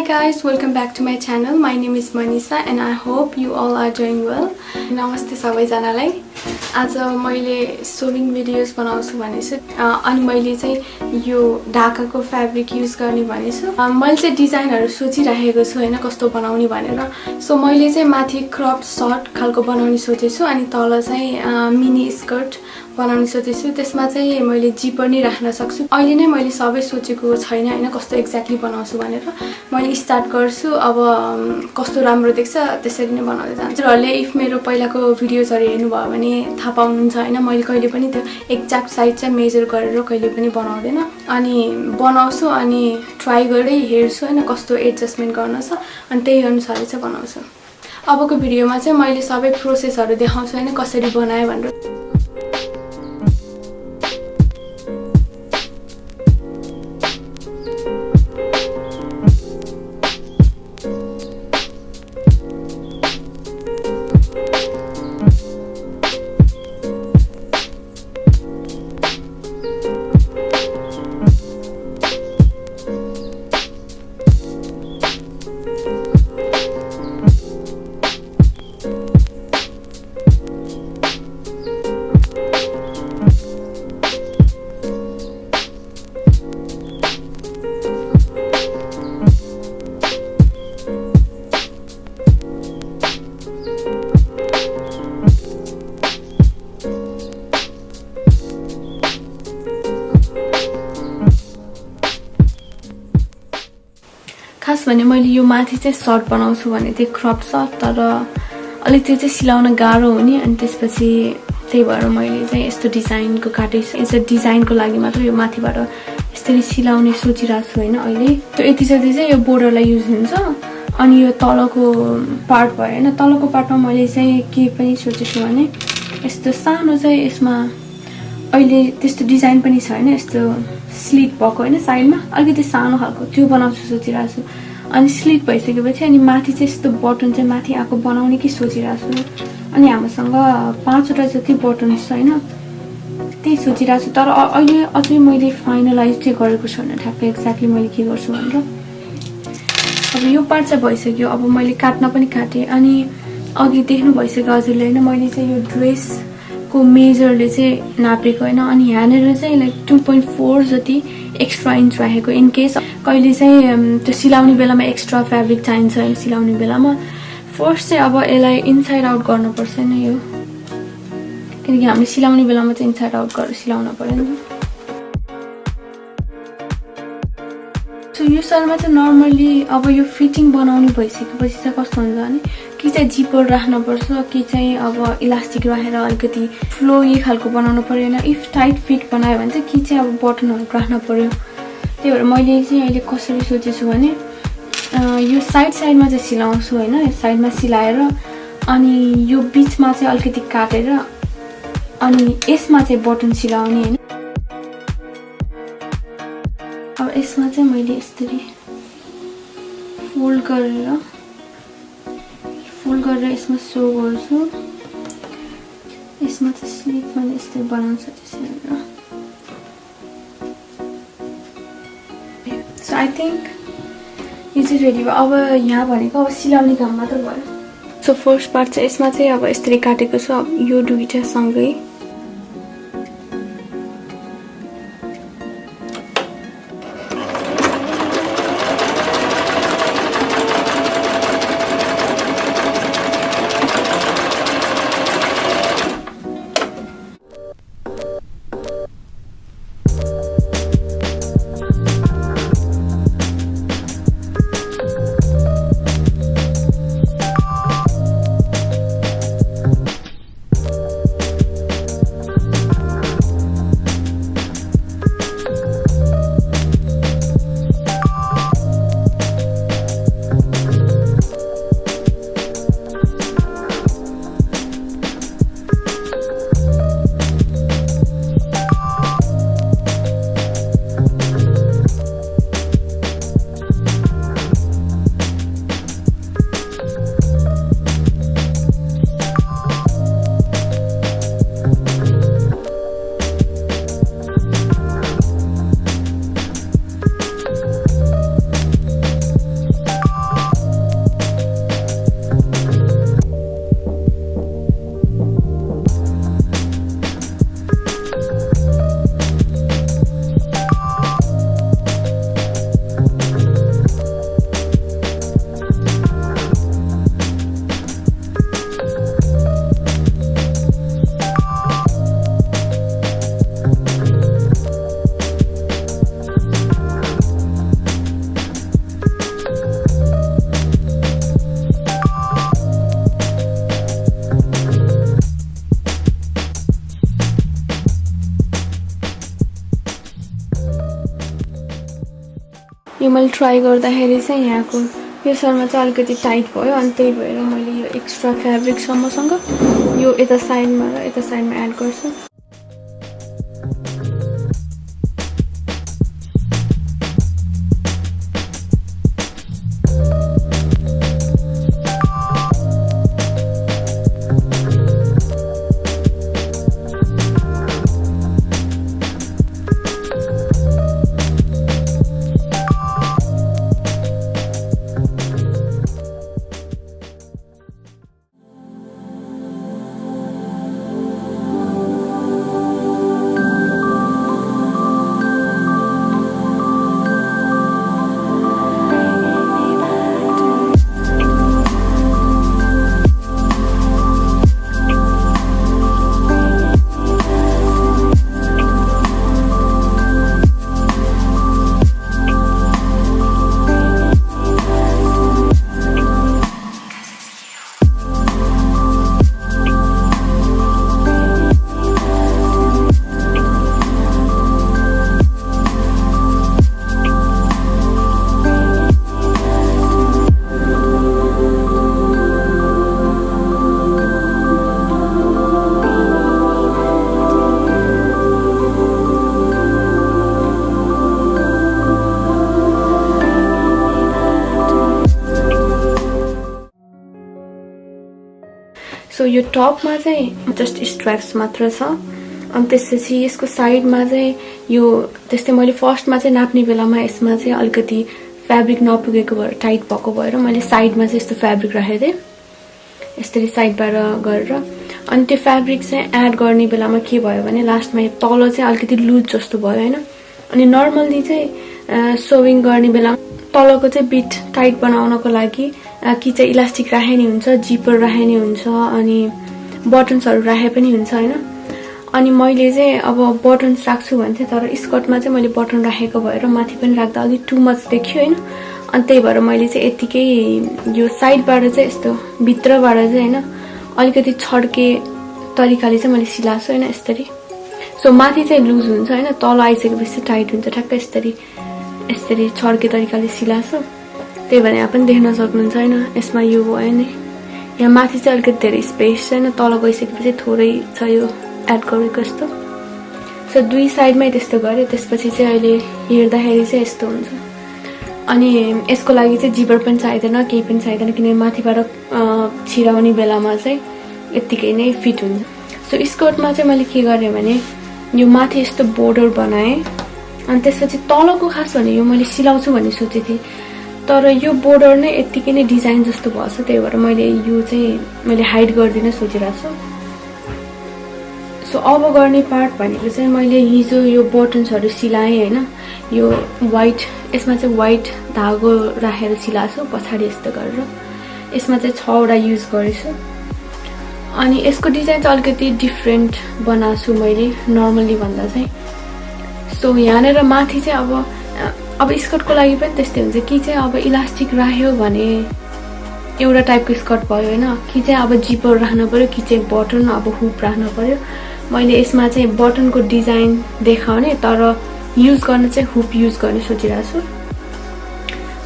guys, welcome back to my channel. My name is Manisha and I hope you all are doing well. Namaste सबैजनालाई. आज मैले सोविङ videos बनाउँछु भनेछु अनि मैले चाहिँ यो ढाकाको फ्याब्रिक युज गर्ने भनेछु. मैले चाहिँ डिजाइनहरु सोचिराखेको छु हैन कस्तो बनाउने भनेर. सो मैले चाहिँ माथि क्रप सर्ट खालको बनाउने सोचेछु अनि तल चाहिँ मिनी स्कर्ट बनाउन सोचेछु. त्यसमा चाहिँ मैले जिपर नि राख्न सक्छु. अहिले नै मैले सबै सोचेको छैन हैन कस्तो एक्ज्याक्टली बनाउँछु भनेर. मैले स्टार्ट गर्छु. अब कस्तो राम्रो देख्छ त्यसरी नै बनाउँदै जान्छु. हजुरहरुले इफ मेरो पहिलाको भिडियोजहरु हेर्नु भयो भने थाहा पाउनुहुन्छ हैन मैले कहिले पनि त्यो एक्ज्याक्ट साइज चाहिँ मेजर गरेर कहिले पनि बनाउँदैन. अनि बनाउँछु अनि ट्राई गर्दै हेर्छु हैन कस्तो एडजस्टमेन्ट गर्न छ अनि त्यही अनुसारले चाहिँ बनाउँछु. अबको भिडियोमा चाहिँ मैले सबै प्रोसेसहरु देखाउँछु हैन कसरी बनाए भनेर. खास भने मैले यो माथि चाहिँ सर्ट बनाउँछु भने चाहिँ क्रप सर्ट तर अलि त्यो चाहिँ सिलाउन गाह्रो हुने अनि त्यसपछि त्यही भएर मैले चाहिँ यस्तो डिजाइनको काटेछु. यसो डिजाइनको लागि मात्र यो माथिबाट यसरी सिलाउने सोचिरहेको छु हैन अहिले. त्यो यति जति चाहिँ यो बोर्डरलाई युज हुन्छ अनि यो तलको पार्ट भयो हैन. तलको पार्टमा मैले चाहिँ के पनि सोचेछु भने यस्तो सानो चाहिँ यसमा अहिले त्यस्तो डिजाइन पनि छ हैन यस्तो स्लिट भएको हैन साइडमा अलिकति सानो खालको त्यो बनाउँछु सोचिरहेको छु. अनि स्लिट भइसकेपछि अनि माथि चाहिँ यस्तो बटन चाहिँ माथि आको बनाउने कि सोचिरहेको छु. अनि हामीसँग 5 वटा जति बटन्स छ हैन त्यही सोचिरहेको छु. तर अहिले अझै मैले फाइनलाइज चाहिँ गरेको छु हैन ठ्याक्कै एक्ज्याक्टली मैले के गर्छु भनेर. अब यो पार्ट चाहिँ भइसक्यो. अब मैले काट्न पनि काटे अनि अघि देख्नु भइसक्यो हजुरले हैन मैले चाहिँ यो ड्रेस को मेजरले चाहिँ नापेको हैन. अनि यहाँनेर चाहिँ लाइक 2.4 जति एक्स्ट्रा इन्च राखेको इन केस कहिले चाहिँ त्यो सिलाउने बेलामा एक्स्ट्रा फ्याब्रिक चाहिन्छ हैन सिलाउने बेलामा. फर्स्ट चाहिँ अब यसलाई इनसाइड आउट गर्नुपर्छ नि यो किनकि हामीले सिलाउने बेलामा चाहिँ इनसाइड आउट गरेर सिलाउन पर्यो नि. सो यो सालमा चाहिँ नर्मली अब यो फिटिङ बनाउने भइसकेपछि चाहिँ कस्तो हुन्छ भने कि चाहिँ जिपर राख्नुपर्छ कि चाहिँ अब इलास्टिक राखेर अलिकति फ्लोई खालको बनाउनु पर्यो हैन. इफ टाइट फिट बनायो भने चाहिँ कि चाहिँ अब बटनहरु राख्न पर्यो. त्यही भएर मैले चाहिँ अहिले कसरी सोचेछु भने यो साइडमा चाहिँ सिलाउँछु हैन. साइडमा सिलाएर अनि यो बीचमा चाहिँ अलिकति काटेर अनि यसमा चाहिँ बटन सिलाउने हैन. अब यसमा चाहिँ मैले यसरी फोल्ड गरेर यसमा सो गर्छु. यसमा चाहिँ स्लिट मैले यस्तै बनाउँछु त्यसरी. सो आई थिंक यो चाहिँ रेडी भयो. अब यहाँ भनेको अब सिलाउने काम मात्र भयो. सो फर्स्ट पार्ट चाहिँ यसमा चाहिँ अब यसरी काटेको छु. अब यो दुईटा सँगै यो मैले ट्राई गर्दाखेरि चाहिँ यहाँको यो सरमा चाहिँ अलिकति टाइट भयो अनि त्यही भएर मैले यो एक्स्ट्रा फ्याब्रिक मसँग यो यता साइडमा र यता साइडमा एड गर्छु। सो यो टपमा चाहिँ जस्ट स्ट्र्याप्स मात्र छ अनि त्यसपछि यसको साइडमा चाहिँ यो त्यस्तै मैले फर्स्टमा चाहिँ नाप्ने बेलामा यसमा चाहिँ अलिकति फ्याब्रिक नपुगेको भएर टाइट भएको भएर मैले साइडमा चाहिँ यस्तो फ्याब्रिक राखेको थिएँ यसरी साइडबाट गरेर। अनि त्यो फ्याब्रिक चाहिँ एड गर्ने बेलामा के भयो भने लास्टमा यो तल चाहिँ अलिकति लुज जस्तो भयो हैन। अनि नर्मल्ली चाहिँ सोविङ गर्ने बेलामा तलको चाहिँ बिट टाइट बनाउनको लागि कि चाहिँ इलास्टिक राखे नि हुन्छ, जिपर राखे नि हुन्छ अनि बटन्सहरु राखे पनि हुन्छ हैन। अनि मैले चाहिँ अब बटन्स राख्छु भन्थे तर स्कर्टमा चाहिँ मैले बटन राखेको भएर माथि पनि राख्दा अलि टु मच देखियो हैन। अनि त्यही भएर मैले चाहिँ यतिकै यो साइडबाट चाहिँ यस्तो भित्रबाट चाहिँ हैन अलिकति छड्के तरिकाले चाहिँ मैले सिलाएको हैन यसरी। सो माथि चाहिँ लुज हुन्छ हैन, तल आइसकेपछि टाइट हुन्छ ठ्याक्क यसरी यसरी छड्के तरिकाले सिलाएको। त्यही भएर यहाँ पनि देख्न सक्नुहुन्छ हैन यसमा यो भयो नि यहाँ माथि चाहिँ अलिकति धेरै स्पेस छैन, तल गइसकेपछि थोरै छ यो एड गरेको जस्तो। सो दुई साइडमै त्यस्तो गरे त्यसपछि चाहिँ अहिले हेर्दाखेरि चाहिँ यस्तो हुन्छ। अनि यसको लागि चाहिँ जिपर पनि चाहिदैन केही पनि चाहिदैन किनकि माथिबाट छिराउने बेलामा चाहिँ यतिकै नै फिट हुन्छ। सो स्कर्टमा चाहिँ मैले के गरेँ भने यो माथि यस्तो बोर्डर बनाएँ अनि त्यसपछि तलको खास भने यो मैले सिलाउँछु भन्ने सोचेको थिएँ तर यो बोर्डर नै यतिकै नै डिजाइन जस्तो भएछ त्यही भएर मैले यो चाहिँ मैले हाइड गर्दिन सोचिरहेको छु। सो अब गर्ने पार्ट भनेको चाहिँ मैले हिजो यो बटन्सहरु सिलाएँ हैन, यो व्हाइट यसमा चाहिँ व्हाइट धागो राखेर सिलाएको छु पछाडी यस्तो गरेर यसमा चाहिँ 6 वटा युज गरेछु। अनि यसको डिजाइन चाहिँ अलिकति डिफरेन्ट बनाएको छु मैले नर्मली भन्दा चाहिँ। सो यहाँनेर माथि चाहिँ अब स्कर्टको लागि पनि त्यस्तै हुन्छ कि चाहिँ अब इलास्टिक राख्यो भने एउटा टाइपको स्कर्ट भयो हैन, कि चाहिँ अब जिपर राख्न पर्यो कि चाहिँ बटन अब हुप राख्न पर्यो। मैले यसमा चाहिँ बटनको डिजाइन देखाउने तर युज गर्न चाहिँ हुप युज गर्ने सोचिरहेको छु।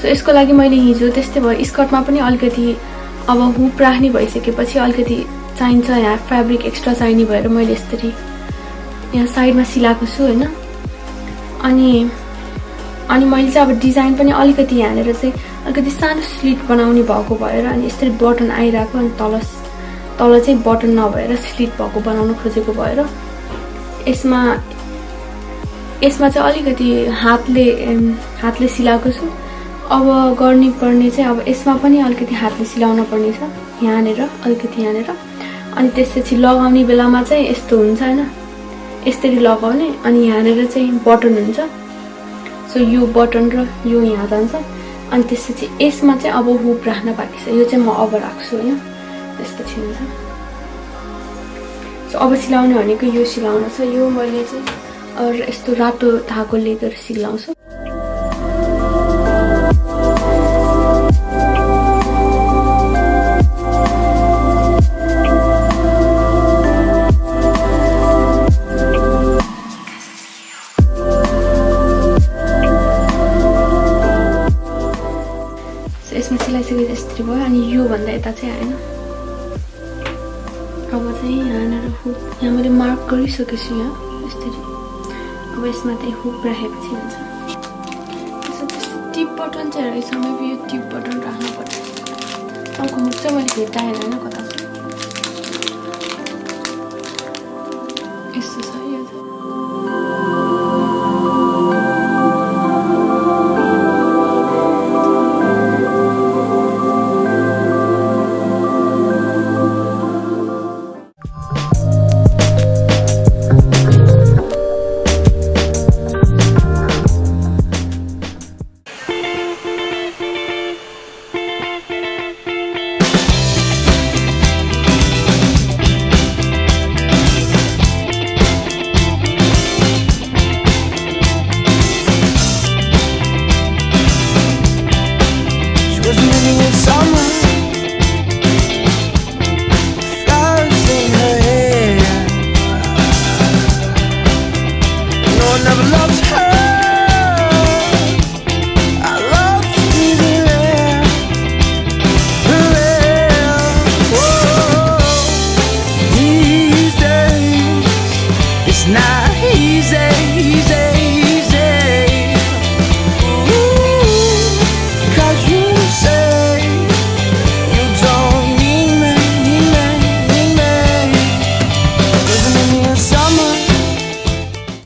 सो यसको लागि मैले हिजो त्यस्तै भयो स्कर्टमा पनि अलिकति अब हुप राख्ने भइसकेपछि अलिकति चाहिन्छ यहाँ फ्याब्रिक एक्स्ट्रा चाहिने भएर मैले यसरी यहाँ साइडमा सिलाएको छु हैन। अनि मैले चाहिँ अब डिजाइन पनि अलिकति यहाँनेर चाहिँ अलिकति सानो स्लिट बनाउने भएको भएर अनि यसरी बटन आइरहेको अनि तल चाहिँ बटन नभएर स्लिट भएको बनाउन खोजेको भएर यसमा चाहिँ अलिकति हातले सिलाएको छु। अब गर्ने पर्ने चाहिँ अब यसमा पनि अलिकति हातले सिलाउन पर्ने छ यहाँनेर अलिकति यहाँनेर। अनि त्यसपछि लगाउने बेलामा चाहिँ यस्तो हुन्छ हैन यसरी लगाउने अनि यहाँनेर चाहिँ बटन हुन्छ। सो यो बटन र यो यहाँ जान्छ अनि त्यसपछि यसमा चाहिँ अब हुप राख्न बाँकी छ, यो चाहिँ म अब राख्छु हैन त्यसपछि हुन्छ। सो अब सिलाउने भनेको यो सिलाउन छ, यो मैले चाहिँ यस्तो रातो धागो लिएर सिलाउँछु। यता चाहिँ होइन अब चाहिँ यहाँनिर हुक यहाँ मैले मार्क गरिसकेको छु यहाँ यसरी अब यसमा चाहिँ हुक राखेपछि हुन्छ टिप बटन चाहिँ रहेछ मेबी यो टिप बटन राख्नु पर्छ अर्को हुक चाहिँ मैले भेट्टाएन होइन कता यस्तो छ यो Now